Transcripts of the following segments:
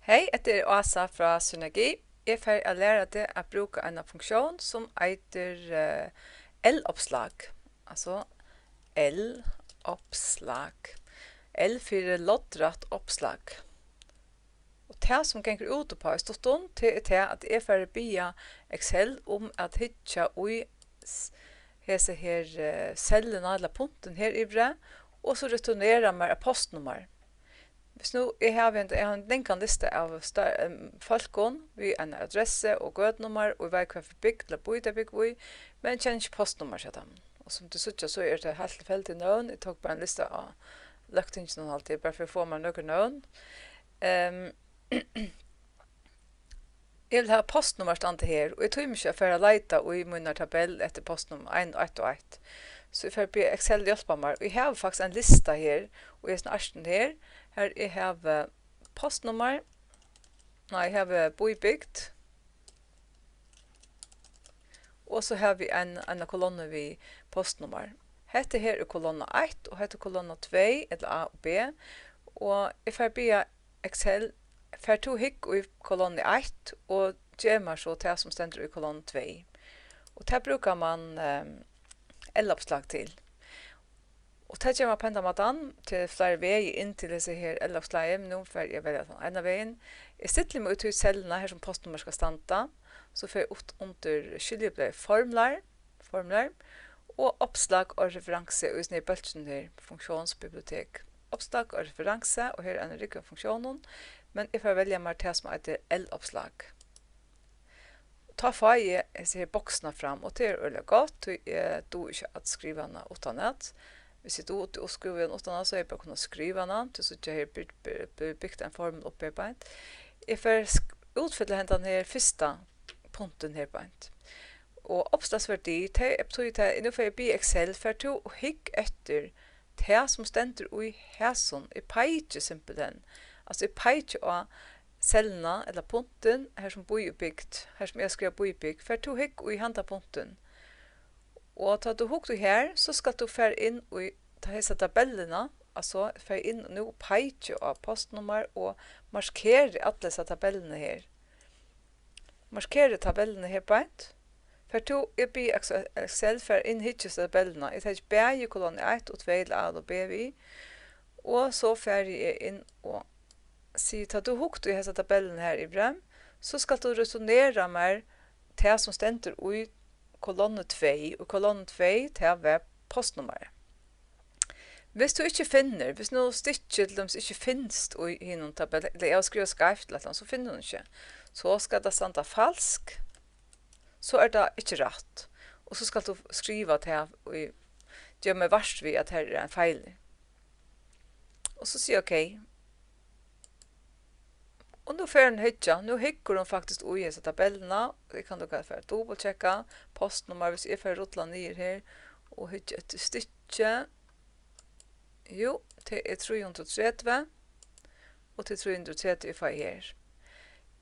Hej, det är Asa fra Synergi. Jeg får lære deg å bruke en funksjon som heter L-oppslag. Altså L-oppslag. L for loddrett oppslag. Og det som ganger ut på i stund til at jeg får be Excel om at hitja ui hese her cellene eller punkten her ivre, og så returnerer meg et postnummer. Hvis nu jeg har en linkende liste av folkene, vi en adresse og gøtnummer, og vi hva for bygd eller bygd er bygd vi, men kjenner ikke postnummer til dem. Og som du sier, så det helt tilfeldig nøvn. Jeg tok bare en liste av løgtingene alltid, bare for å få meg noen nøvn. Jeg vil ha postnummer stand her, og jeg tror ikke for å leite i min tabell etter postnummer 1 og 1. Så jeg får be Excel hjelpe meg. Og jeg har faktisk en liste her, og jeg er snart her. Her jeg har postnummer. Nei, jeg har bybygd. Og så har vi en kolonne ved postnummer. Hette her er kolonne 1, og hette er kolonne 2, eller A og B. Og jeg får be Excel for to hikk i kolonne 1, og gjør meg så til som stender i kolonne 2. Og det bruker man L-oppslag til. Og det gjør man på enda måten til flere veier inn til disse her L-oppslaget, men nå får jeg velge en av veien. Jeg sitter meg ut i cellene her som postnummer skal standa, så får jeg ut under skyldig formler, og oppslag og referanse og i bølgen her, funksjonsbibliotek. Oppslag og referanse, og her er en riktig funksjonen, men jeg får velge meg til som heter L-oppslag. Ta får jeg disse her boksene fram, og det er veldig godt, du ikke at skrive den uten det. Hvis jeg do å skrive den uten det, så er jeg bare kunne skrive den, til så jeg har bygd en formel oppe i beint. Jeg får utfylle den her første punkten her beint. Og oppslagsverdi, nå får jeg be Excel for til å hikke etter det som stender i hæsen. Jeg peker simpelthen. Altså jeg peker av cellene eller punkten her som bybygd, her som jeg skriver bybygd, for til å hikke i handa punkten. Og da du hukter her, så skal du fære inn i disse tabellene, altså fære inn nå peike av postnummer og markere alle disse tabellene her. Markere tabellene her på et. For to jeg blir Excel for inn hitjes tabellene. Jeg tar ikke B i kolonne 1 og 2 eller A og B vi. Og så fære jeg inn og sier at du hukter i disse tabellene her i brem, så skal du returnere meg til som stender i kolonne 2, og kolonne 2 til web postnummeret. Hvis du ikke finner, hvis noe stikker til dem ikke finnes i noen tabell, eller jeg har skrevet skarpt, så finner du ikke. Så skal det stande falsk, så er det ikke rett. Og så skal du skrive til og gjøre meg verst ved at her er en feil. Og så sier jeg ok. Og nå får den hitja. Nå hikker hun faktisk ui disse tabellene. Jeg kan lukke for å dobbeltjekke postnummer hvis jeg får rotla ned her. Og hitja etter stykke. Jo, det er 330. Og til 330 får jeg her.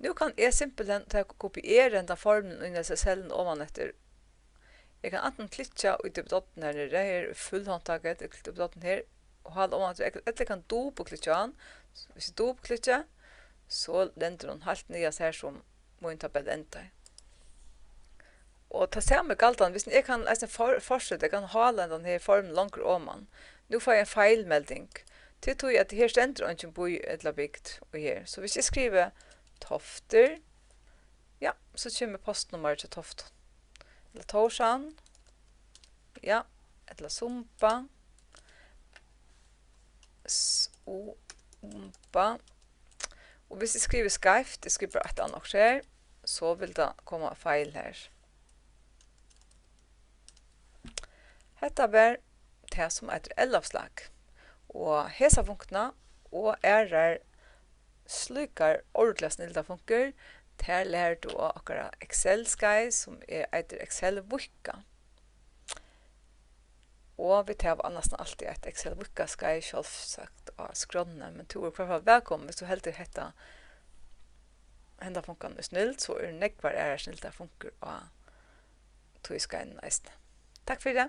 Nå kan jeg simpelthen kopiere denne formen under disse cellen ovan etter. Jeg kan enten klikke ut i dotten her nere. Her er fullhåndtaket. Jeg klikker ut i dotten her. Og holde ovan etter. Jeg kan dobbeltklikke an. Hvis jeg dobbeltklikker, så lender hun helt nyast her som min tabell ender. Og ta samme galtan, hvis jeg kan fortsette, jeg kan hala denne formen langt om man. Nå får jeg en feilmelding. Det tror jeg at her stender ikke boi eller bygd her. Så hvis jeg skriver Tofter, ja, så kommer postnummer til Toften. Eller Torsan, ja, eller Sumpa, Sumpa. Og hvis jeg skriver skarpt, jeg skriver et annet her, så vil det komme feil her. Dette var det som heter L-oppslag. Og hese punktene og slukar ordentlig snilda funker, til lærer du akkurat Excel-skai, som heter Excel-vukka. Og vi tar nesten alltid et Excel-vukka skai selvsagt av skrånene, men du er kvar velkommen hvis du heldig hetta henda funkan er snilt, så er nekvar snilt funker av tog skaien eisne. Takk for det.